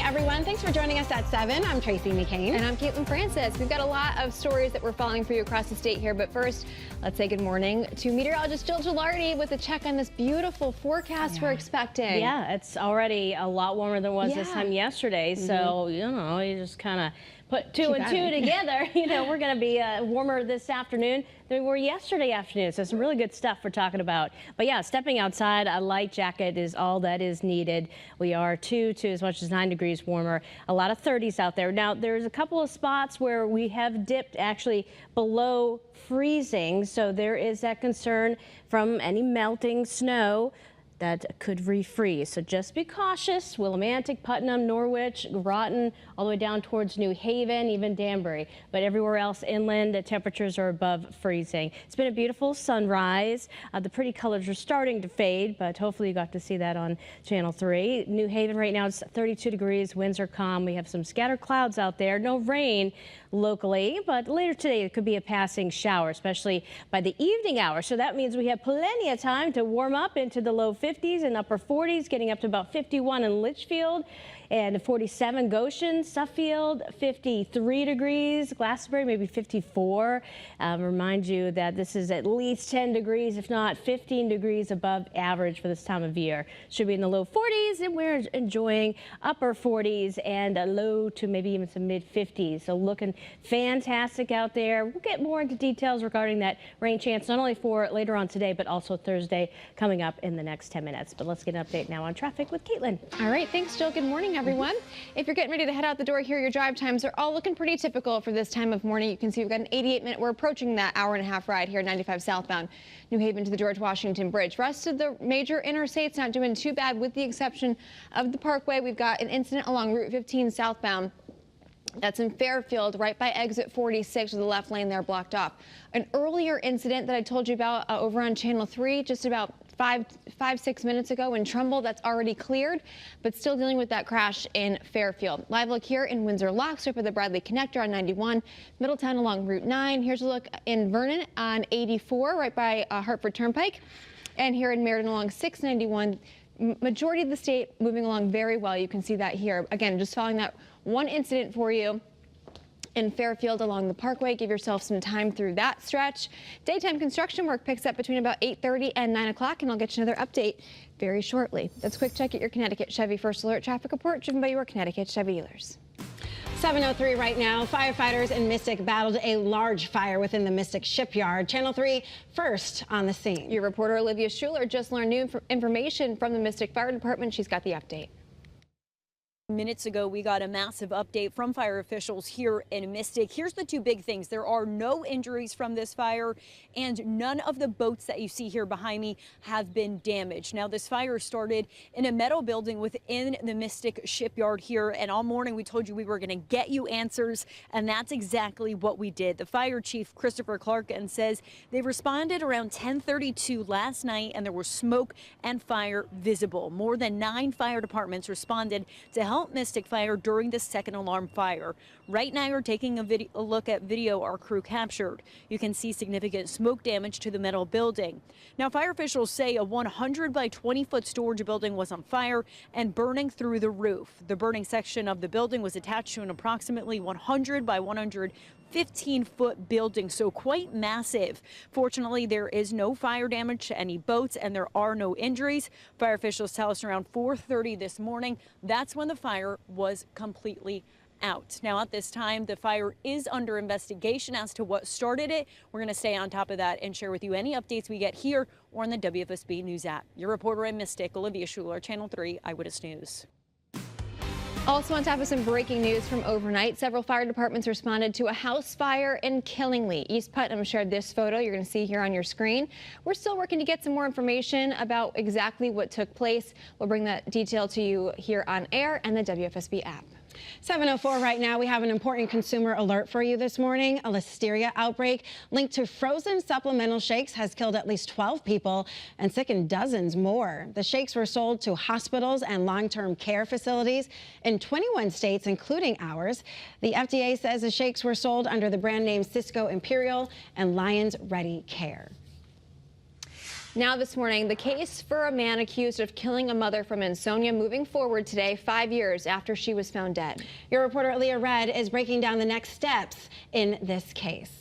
everyone. Thanks for joining us at 7. I'm Tracy McCain. And I'm Caitlin Francis. We've got a lot of stories that we're following for you across the state here. But first, let's say good morning to meteorologist Jill Gilardi with a check on this beautiful forecast we're expecting. Yeah, it's already a lot warmer than it was this time yesterday. So, you know, you just kind of put two and two together. You know, we're going to be warmer this afternoon than we were yesterday afternoon. So some really good stuff we're talking about. But yeah, stepping outside, a light jacket is all that is needed. We are 2 to as much as 9 degrees warmer. A lot of 30s out there. Now, there's a couple of spots where we have dipped actually below freezing. So there is that concern from any melting snow that could refreeze. So just be cautious. Willimantic, Putnam, Norwich, Groton, all the way down towards New Haven, even Danbury. But everywhere else inland, the temperatures are above freezing. It's been a beautiful sunrise. The pretty colors are starting to fade, but hopefully you got to see that on Channel 3. New Haven right now, it's 32 degrees. Winds are calm. We have some scattered clouds out there. No rain locally, but later today it could be a passing shower, especially by the evening hour. So that means we have plenty of time to warm up into the low 50s and upper 40s, getting up to about 51 in Litchfield and 47 Goshen, Suffield, 53 degrees, Glastonbury maybe 54. Remind you that this is at least 10 degrees, if not 15 degrees above average for this time of year. Should be in the low 40s, and we're enjoying upper 40s and a low to maybe even some mid 50s. So looking fantastic out there. We'll get more into details regarding that rain chance, not only for later on today, but also Thursday coming up in the next 10 minutes. But let's get an update now on traffic with Caitlin. All right, thanks, Jill. Good morning, everyone. If you're getting ready to head out the door here, your drive times are all looking pretty typical for this time of morning. You can see we've got an 88-minute. We're approaching that hour-and-a-half ride here, 95 southbound, New Haven to the George Washington Bridge. Rest of the major interstates not doing too bad, with the exception of the Parkway. We've got an incident along Route 15 southbound. That's in Fairfield, right by exit 46, with the left lane there blocked off. An earlier incident that I told you about over on Channel 3, just about 6 minutes ago in Trumbull, that's already cleared, but still dealing with that crash in Fairfield. Live look here in Windsor Locks, right by the Bradley Connector on 91, Middletown along Route 9. Here's a look in Vernon on 84, right by Hartford Turnpike, and here in Meriden along 691. Majority of the state moving along very well. You can see that here. Again, just following that one incident for you in Fairfield along the Parkway. Give yourself some time through that stretch. Daytime construction work picks up between about 8:30 and 9 o'clock, and I'll get you another update very shortly. That's a quick check at your Connecticut Chevy First Alert traffic report, driven by your Connecticut Chevy dealers. 7:03 right now. Firefighters in Mystic battled a large fire within the Mystic Shipyard. Channel 3 first on the scene. Your reporter Olivia Schuler just learned new information from the Mystic Fire Department. She's got the update. Minutes ago, we got a massive update from fire officials here in Mystic. Here's the two big things. There are no injuries from this fire, and none of the boats that you see here behind me have been damaged. Now, this fire started in a metal building within the Mystic Shipyard here, and all morning we told you we were going to get you answers, and that's exactly what we did. The fire chief, Christopher Clarkin, says they responded around 10:32 last night, and there was smoke and fire visible. More than 9 fire departments responded to help Mystic Fire during the second alarm fire. Right now, you're taking a look at video our crew captured. You can see significant smoke damage to the metal building. Now, fire officials say a 100 by 20 foot storage building was on fire and burning through the roof. The burning section of the building was attached to an approximately 100 by 115-foot building, so quite massive. Fortunately, there is no fire damage to any boats, and there are no injuries. Fire officials tell us around 4:30 this morning, that's when the fire was completely out. Now, at this time, the fire is under investigation as to what started it. We're going to stay on top of that and share with you any updates we get here or on the WFSB News app. Your reporter in Mystic, Olivia Schuler, Channel 3 Eyewitness News. Also on top of some breaking news from overnight, several fire departments responded to a house fire in Killingly. East Putnam shared this photo you're going to see here on your screen. We're still working to get some more information about exactly what took place. We'll bring that detail to you here on air and the WFSB app. 7:04 right now. We have an important consumer alert for you this morning. A listeria outbreak linked to frozen supplemental shakes has killed at least 12 people and sickened dozens more. The shakes were sold to hospitals and long-term care facilities in 21 states, including ours. The FDA says the shakes were sold under the brand name Cisco Imperial and Lions Ready Care. Now this morning, the case for a man accused of killing a mother from insomnia moving forward today, 5 years after she was found dead. Your reporter Leah Red is breaking down the next steps in this case.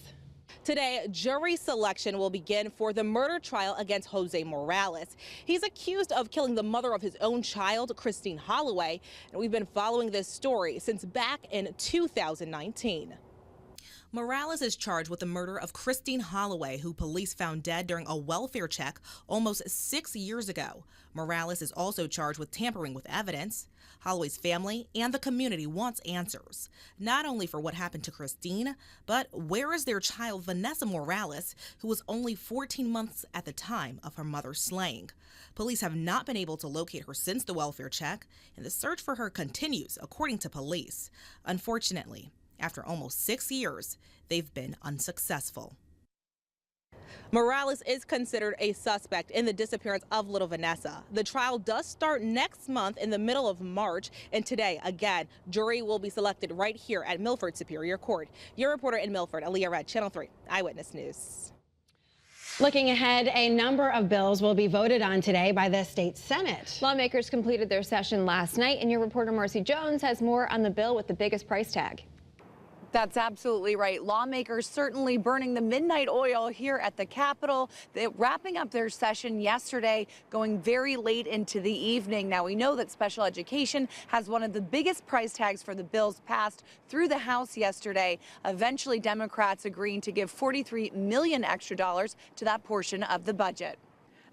Today, jury selection will begin for the murder trial against Jose Morales. He's accused of killing the mother of his own child, Christine Holloway, and we've been following this story since back in 2019. Morales is charged with the murder of Christine Holloway, who police found dead during a welfare check almost 6 years ago. Morales is also charged with tampering with evidence. Holloway's family and the community wants answers, not only for what happened to Christine, but where is their child Vanessa Morales, who was only 14 months at the time of her mother's slaying. Police have not been able to locate her since the welfare check, and the search for her continues, according to police. Unfortunately, after almost 6 years, they've been unsuccessful. Morales is considered a suspect in the disappearance of little Vanessa. The trial does start next month in the middle of March, and today, again, jury will be selected right here at Milford Superior Court. Your reporter in Milford, Aaliyah Red, Channel 3 Eyewitness News. Looking ahead, a number of bills will be voted on today by the state Senate. Lawmakers completed their session last night, and your reporter Marcy Jones has more on the bill with the biggest price tag. That's absolutely right. Lawmakers certainly burning the midnight oil here at the Capitol. They're wrapping up their session yesterday, going very late into the evening. Now, we know that special education has one of the biggest price tags for the bills passed through the House yesterday. Eventually, Democrats agreeing to give $43 million extra dollars to that portion of the budget.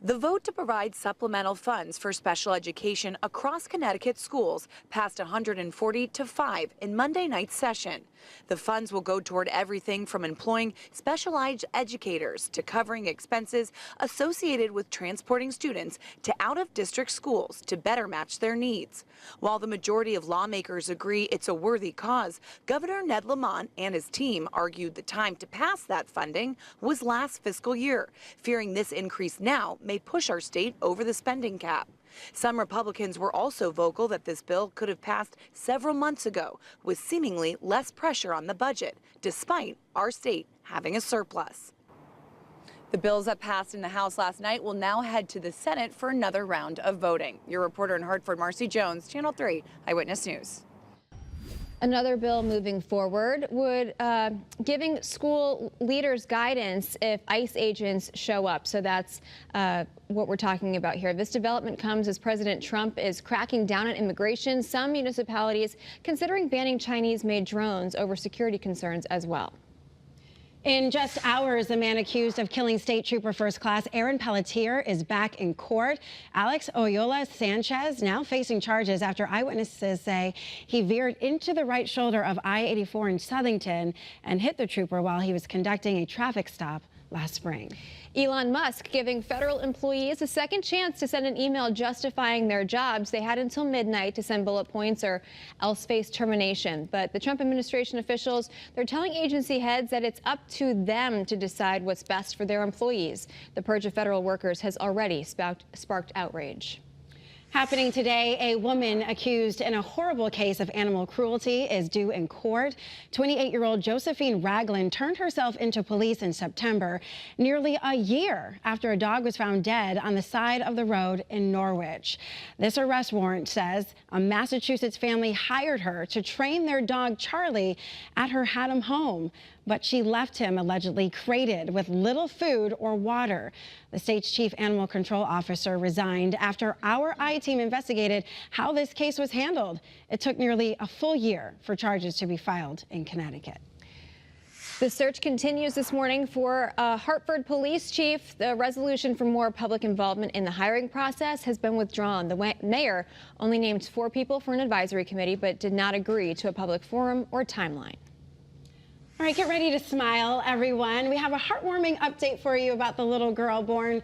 The vote to provide supplemental funds for special education across Connecticut schools passed 140 to 5 in Monday night's session. The funds will go toward everything from employing specialized educators to covering expenses associated with transporting students to out-of-district schools to better match their needs. While the majority of lawmakers agree it's a worthy cause, Governor Ned Lamont and his team argued the time to pass that funding was last fiscal year, fearing this increase now may push our state over the spending cap. Some Republicans were also vocal that this bill could have passed several months ago with seemingly less pressure on the budget, despite our state having a surplus. The bills that passed in the House last night will now head to the Senate for another round of voting. Your reporter in Hartford, Marcy Jones, Channel 3 Eyewitness News. Another bill moving forward would giving school leaders guidance if ICE agents show up. So that's what we're talking about here. This development comes as President Trump is cracking down on immigration. Some municipalities considering banning Chinese-made drones over security concerns as well. In just hours, the man accused of killing State Trooper First Class Aaron Pelletier is back in court. Alex Oyola Sanchez now facing charges after eyewitnesses say he veered into the right shoulder of I-84 in Southington and hit the trooper while he was conducting a traffic stop last spring. Elon Musk giving federal employees a second chance to send an email justifying their jobs. They had until midnight to send bullet points or else face termination. But the Trump administration officials, they're telling agency heads that it's up to them to decide what's best for their employees. The purge of federal workers has already sparked outrage. Happening today, a woman accused in a horrible case of animal cruelty is due in court. 28-year-old Josephine Ragland turned herself into police in September, nearly a year after a dog was found dead on the side of the road in Norwich. This arrest warrant says a Massachusetts family hired her to train their dog Charlie at her Haddam home, but she left him allegedly crated with little food or water. The state's chief animal control officer resigned after our I-team investigated how this case was handled. It took nearly a full year for charges to be filed in Connecticut. The search continues this morning for a Hartford police chief. The resolution for more public involvement in the hiring process has been withdrawn. The mayor only named 4 people for an advisory committee, but did not agree to a public forum or timeline. All right, get ready to smile, everyone. We have a heartwarming update for you about the little girl born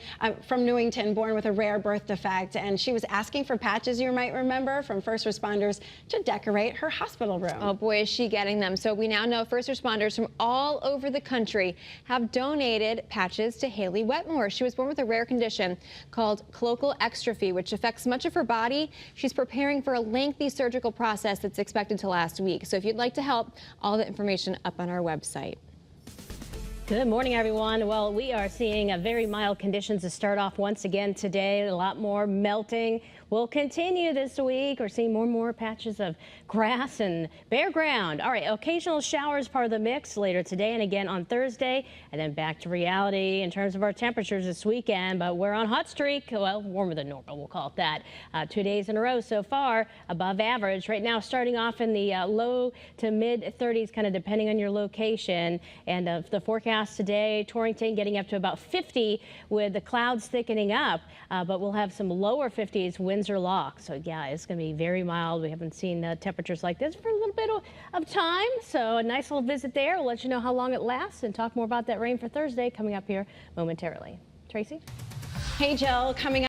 from Newington, born with a rare birth defect. And she was asking for patches, you might remember, from first responders to decorate her hospital room. Oh boy, is she getting them. So we now know first responders from all over the country have donated patches to Haley Wetmore. She was born with a rare condition called colloquial exstrophy, which affects much of her body. She's preparing for a lengthy surgical process that's expected to last weeks. So if you'd like to help, all the information up on our website. Good morning, everyone. Well, we are seeing very mild conditions to start off once again today. A lot more melting will continue this week. We're seeing more and more patches of grass and bare ground. All right, occasional showers part of the mix later today and again on Thursday, and then back to reality in terms of our temperatures this weekend. But we're on hot streak. Well, warmer than normal, we'll call it that. 2 days in a row so far above average. Right now, starting off in the low to mid 30s, kind of depending on your location. And the forecast today, Torrington getting up to about 50 with the clouds thickening up, but we'll have some lower 50s, Windsor Lock. So yeah, it's going to be very mild. We haven't seen temperatures like this for a little bit of time. So a nice little visit there. We'll let you know how long it lasts and talk more about that rain for Thursday coming up here momentarily. Tracy? Hey, Jill, coming up.